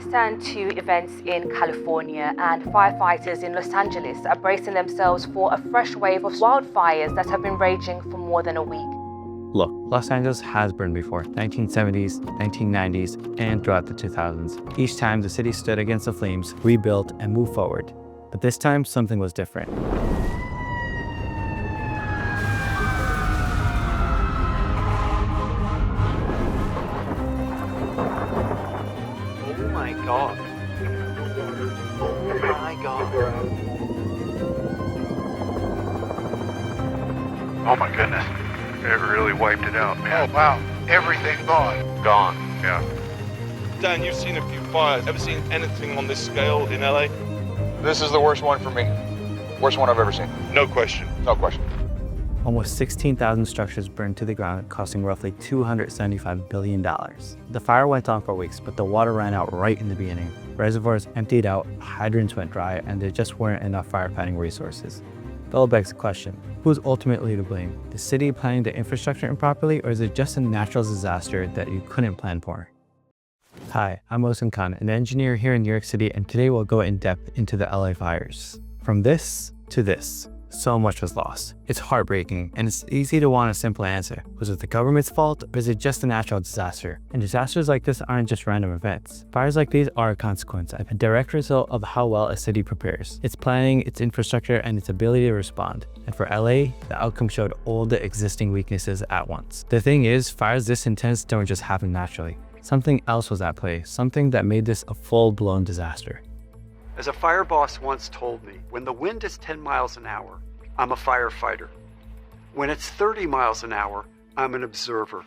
Let's turn to events in California, and firefighters in Los Angeles are bracing themselves for a fresh wave of wildfires that have been raging for more than a week. Look, Los Angeles has burned before, 1970s, 1990s, and throughout the 2000s. Each time the city stood against the flames, rebuilt, and moved forward. But this time, something was different. Oh my God. Oh my God. Oh my goodness. It really wiped it out, man. Oh wow, everything gone. Gone. Yeah. Dan, you've seen a few fires. Ever seen anything on this scale in LA? This is the worst one for me. Worst one I've ever seen. No question. No question. Almost 16,000 structures burned to the ground, costing roughly $275 billion. The fire went on for weeks, but the water ran out right in the beginning. Reservoirs emptied out, hydrants went dry, and there just weren't enough firefighting resources. That begs the question, who's ultimately to blame? The city planning the infrastructure improperly, or is it just a natural disaster that you couldn't plan for? Hi, I'm Mohsen Khan, an engineer here in New York City, and today we'll go in depth into the LA fires. From this to this, so much was lost. It's heartbreaking, and it's easy to want a simple answer. Was it the government's fault, or is it just a natural disaster? And disasters like this aren't just random events. Fires like these are a consequence, a direct result of how well a city prepares, its planning, its infrastructure, and its ability to respond. And for LA, the outcome showed all the existing weaknesses at once. The thing is, fires this intense don't just happen naturally. Something else was at play, something that made this a full-blown disaster. As a fire boss once told me, when the wind is 10 miles an hour, I'm a firefighter. When it's 30 miles an hour, I'm an observer.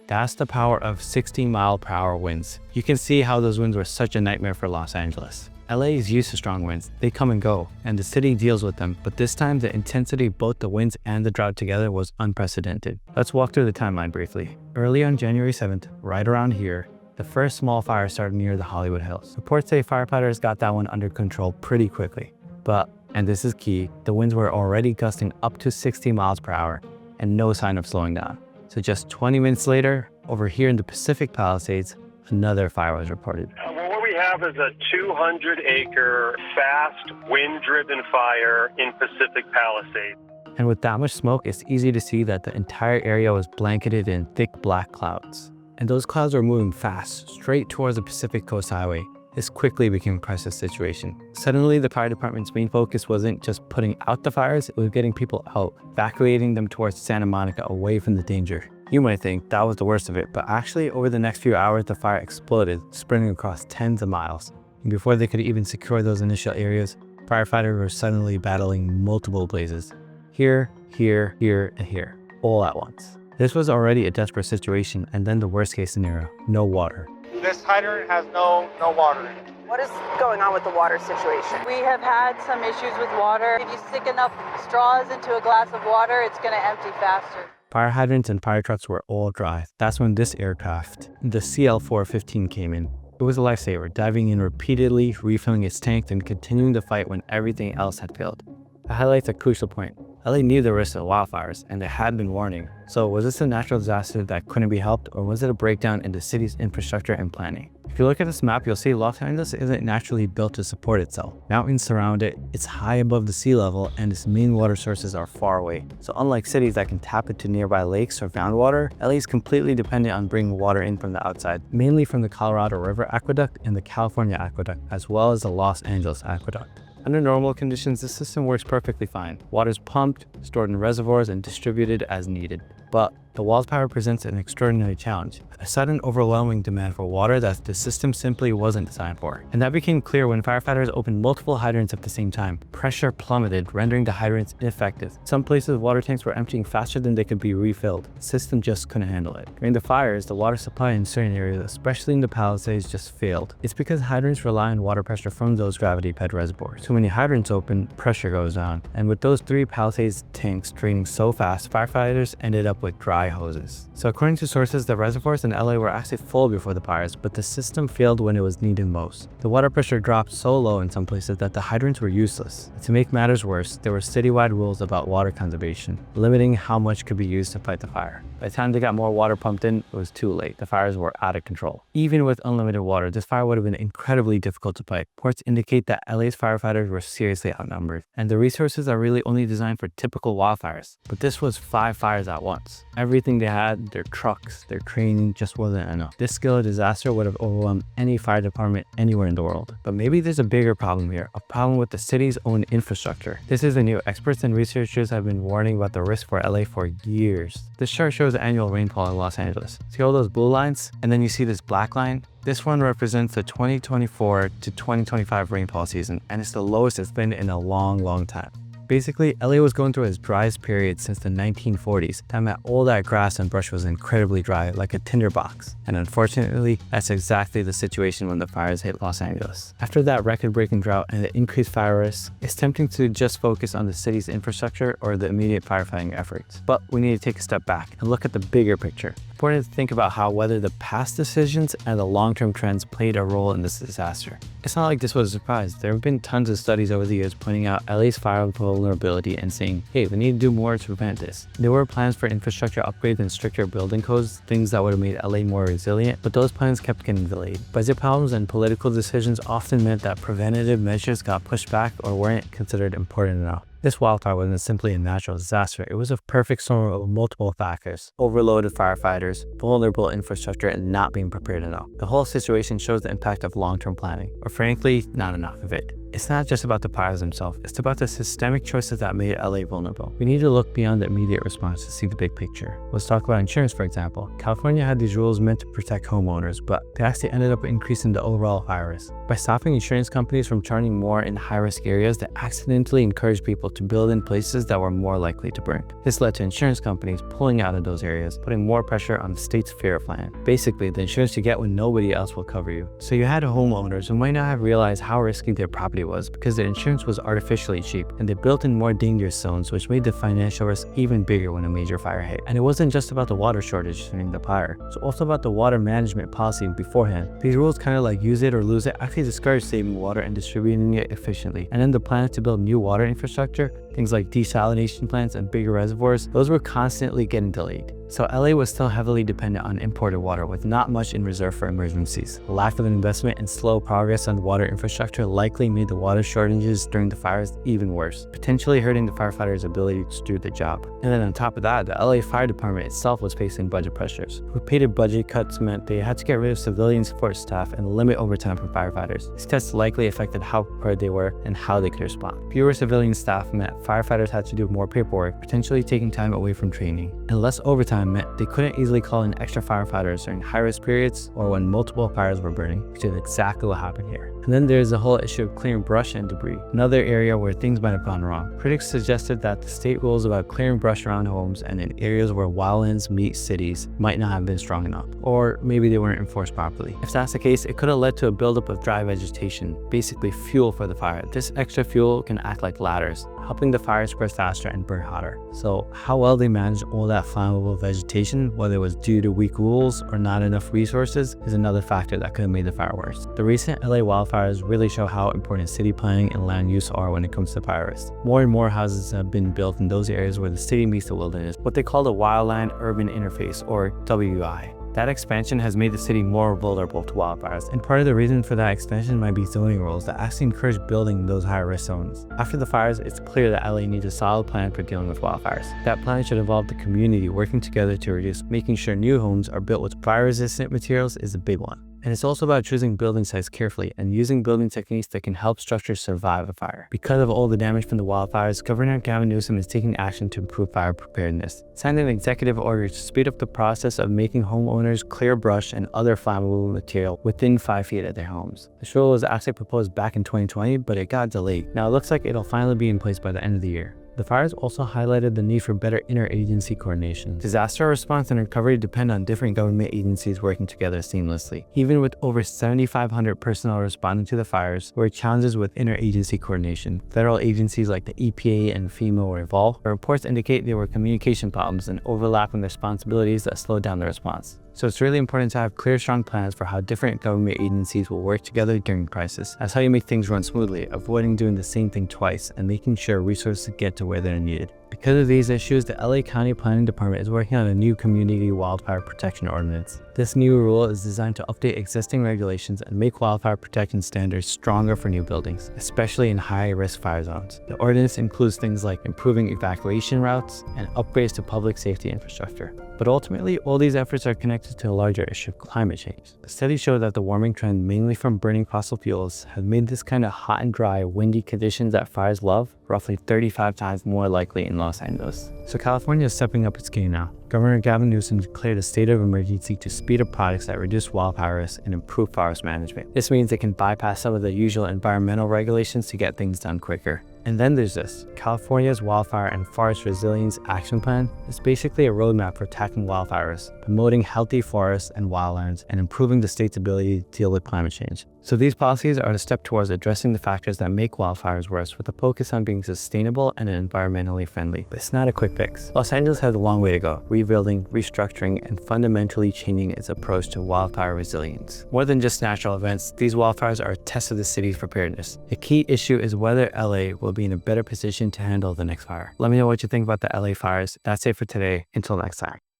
That's the power of 60-mile-per-hour winds. You can see how those winds were such a nightmare for Los Angeles. LA is used to strong winds. They come and go, and the city deals with them, but this time the intensity of both the winds and the drought together was unprecedented. Let's walk through the timeline briefly. Early on January 7th, right around here, the first small fire started near the Hollywood Hills. Reports say firefighters got that one under control pretty quickly. But, and this is key, the winds were already gusting up to 60 miles per hour and no sign of slowing down. So just 20 minutes later, over here in the Pacific Palisades, another fire was reported. What we have is a 200-acre, fast, wind-driven fire in Pacific Palisades. And with that much smoke, it's easy to see that the entire area was blanketed in thick black clouds. And those clouds were moving fast, straight towards the Pacific Coast Highway. This quickly became a crisis situation. Suddenly, the fire department's main focus wasn't just putting out the fires, it was getting people out, evacuating them towards Santa Monica away from the danger. You might think that was the worst of it, but actually over the next few hours, the fire exploded, spreading across tens of miles. And before they could even secure those initial areas, firefighters were suddenly battling multiple blazes. Here, here, here, and here, all at once. This was already a desperate situation, and then the worst case scenario, no water. This hydrant has no water in it. What is going on with the water situation? We have had some issues with water. If you stick enough straws into a glass of water, it's going to empty faster. Fire hydrants and fire trucks were all dry. That's when this aircraft, the CL-415, came in. It was a lifesaver, diving in repeatedly, refilling its tanks, and continuing the fight when everything else had failed. It highlights a crucial point. LA knew the risk of wildfires, and they had been warning. So was this a natural disaster that couldn't be helped, or was it a breakdown in the city's infrastructure and planning? If you look at this map, you'll see Los Angeles isn't naturally built to support itself. Mountains surround it, it's high above the sea level, and its main water sources are far away. So unlike cities that can tap into nearby lakes or groundwater, LA is completely dependent on bringing water in from the outside, mainly from the Colorado River Aqueduct and the California Aqueduct, as well as the Los Angeles Aqueduct. Under normal conditions, this system works perfectly fine. Water is pumped, stored in reservoirs, and distributed as needed. But the wildfire presents an extraordinary challenge, a sudden overwhelming demand for water that the system simply wasn't designed for. And that became clear when firefighters opened multiple hydrants at the same time. Pressure plummeted, rendering the hydrants ineffective. Some places, water tanks were emptying faster than they could be refilled. The system just couldn't handle it. During the fires, the water supply in certain areas, especially in the Palisades, just failed. It's because hydrants rely on water pressure from those gravity-fed reservoirs. So when the hydrants open, pressure goes down. And with those 3 Palisades tanks draining so fast, firefighters ended up with dry hoses. So according to sources, the reservoirs in LA were actually full before the fires, but the system failed when it was needed most. The water pressure dropped so low in some places that the hydrants were useless. And to make matters worse, there were citywide rules about water conservation, limiting how much could be used to fight the fire. By the time they got more water pumped in, it was too late. The fires were out of control. Even with unlimited water, this fire would have been incredibly difficult to fight. Reports indicate that LA's firefighters were seriously outnumbered, and the resources are really only designed for typical wildfires. But this was 5 fires at once. Everything they had, their trucks, their training, just wasn't enough. This scale of disaster would have overwhelmed any fire department anywhere in the world. But maybe there's a bigger problem here, a problem with the city's own infrastructure. This isn't new. Experts and researchers have been warning about the risk for LA for years. This chart shows the annual rainfall in Los Angeles. See all those blue lines? And then you see this black line? This one represents the 2024 to 2025 rainfall season, and it's the lowest it's been in a long time. Basically, LA was going through its driest period since the 1940s. That meant all that grass and brush was incredibly dry, like a tinderbox. And unfortunately, that's exactly the situation when the fires hit Los Angeles. After that record-breaking drought and the increased fire risks, it's tempting to just focus on the city's infrastructure or the immediate firefighting efforts. But we need to take a step back and look at the bigger picture. It's important to think about how whether the past decisions and the long-term trends played a role in this disaster. It's not like this was a surprise. There have been tons of studies over the years pointing out LA's fire vulnerability and saying, hey, we need to do more to prevent this. There were plans for infrastructure upgrades and stricter building codes, things that would have made LA more resilient, but those plans kept getting delayed. Budget problems and political decisions often meant that preventative measures got pushed back or weren't considered important enough. This wildfire wasn't simply a natural disaster, it was a perfect storm of multiple factors: overloaded firefighters, vulnerable infrastructure, and not being prepared enough. The whole situation shows the impact of long-term planning, or frankly, not enough of it. It's not just about the fires themselves, it's about the systemic choices that made LA vulnerable. We need to look beyond the immediate response to see the big picture. Let's talk about insurance, for example. California had these rules meant to protect homeowners, but they actually ended up increasing the overall fire risk. By stopping insurance companies from charging more in high-risk areas, they accidentally encouraged people to build in places that were more likely to burn. This led to insurance companies pulling out of those areas, putting more pressure on the state's FAIR plan. Basically, the insurance you get when nobody else will cover you. So you had homeowners who might not have realized how risky their property was because the insurance was artificially cheap, and they built in more dangerous zones, which made the financial risk even bigger when a major fire hit. And it wasn't just about the water shortage during the fire, it's also about the water management policy beforehand. These rules, kind of like use it or lose it, actually discourage saving water and distributing it efficiently. And then the plan to build new water infrastructure, things like desalination plants and bigger reservoirs, those were constantly getting delayed. So LA was still heavily dependent on imported water with not much in reserve for emergencies. Lack of investment and slow progress on water infrastructure likely made the water shortages during the fires even worse, potentially hurting the firefighters' ability to do the job. And then on top of that, the LA Fire Department itself was facing budget pressures. Repeated budget cuts meant they had to get rid of civilian support staff and limit overtime for firefighters. These cuts likely affected how prepared they were and how they could respond. Fewer civilian staff meant firefighters had to do more paperwork, potentially taking time away from training. And less overtime meant they couldn't easily call in extra firefighters during high-risk periods or when multiple fires were burning, which is exactly what happened here. And then there's the whole issue of clearing brush and debris, another area where things might have gone wrong. Critics suggested that the state rules about clearing brush around homes and in areas where wildlands meet cities might not have been strong enough, or maybe they weren't enforced properly. If that's the case, it could have led to a buildup of dry vegetation, basically fuel for the fire. This extra fuel can act like ladders, helping the fire spread faster and burn hotter. So how well they managed all that flammable vegetation, whether it was due to weak rules or not enough resources, is another factor that could have made the fire worse. The recent LA wildfires really show how important city planning and land use are when it comes to fire risk. More and more houses have been built in those areas where the city meets the wilderness, what they call the Wildland Urban Interface, or WUI. That expansion has made the city more vulnerable to wildfires, and part of the reason for that expansion might be zoning rules that actually encourage building in those high-risk zones. After the fires, it's clear that LA needs a solid plan for dealing with wildfires. That plan should involve the community working together to reduce, making sure new homes are built with fire-resistant materials is a big one. And it's also about choosing building sites carefully and using building techniques that can help structures survive a fire. Because of all the damage from the wildfires, Governor Gavin Newsom is taking action to improve fire preparedness. Signed an executive order to speed up the process of making homeowners clear brush and other flammable material within 5 feet of their homes. This rule was actually proposed back in 2020, but it got delayed. Now it looks like it'll finally be in place by the end of the year. The fires also highlighted the need for better interagency coordination. Disaster response and recovery depend on different government agencies working together seamlessly. Even with over 7,500 personnel responding to the fires, there were challenges with interagency coordination. Federal agencies like the EPA and FEMA were involved, but reports indicate there were communication problems and overlapping responsibilities that slowed down the response. So it's really important to have clear, strong plans for how different government agencies will work together during crisis. That's how you make things run smoothly, avoiding doing the same thing twice and making sure resources get to where they're needed. Because of these issues, the LA County Planning Department is working on a new community wildfire protection ordinance. This new rule is designed to update existing regulations and make wildfire protection standards stronger for new buildings, especially in high-risk fire zones. The ordinance includes things like improving evacuation routes and upgrades to public safety infrastructure. But ultimately, all these efforts are connected to a larger issue of climate change. Studies show that the warming trend, mainly from burning fossil fuels, has made this kind of hot and dry, windy conditions that fires love roughly 35 times more likely in Los Angeles. So California is stepping up its game now. Governor Gavin Newsom declared a state of emergency to speed up projects that reduce wildfire risk and improve forest management. This means they can bypass some of the usual environmental regulations to get things done quicker. And then there's this. California's Wildfire and Forest Resilience Action Plan is basically a roadmap for tackling wildfires, promoting healthy forests and wildlands, and improving the state's ability to deal with climate change. So these policies are a step towards addressing the factors that make wildfires worse, with a focus on being sustainable and environmentally friendly. But it's not a quick fix. Los Angeles has a long way to go, rebuilding, restructuring, and fundamentally changing its approach to wildfire resilience. More than just natural events, these wildfires are a test of the city's preparedness. The key issue is whether LA will be in a better position to handle the next fire. Let me know what you think about the LA fires. That's it for today. Until next time.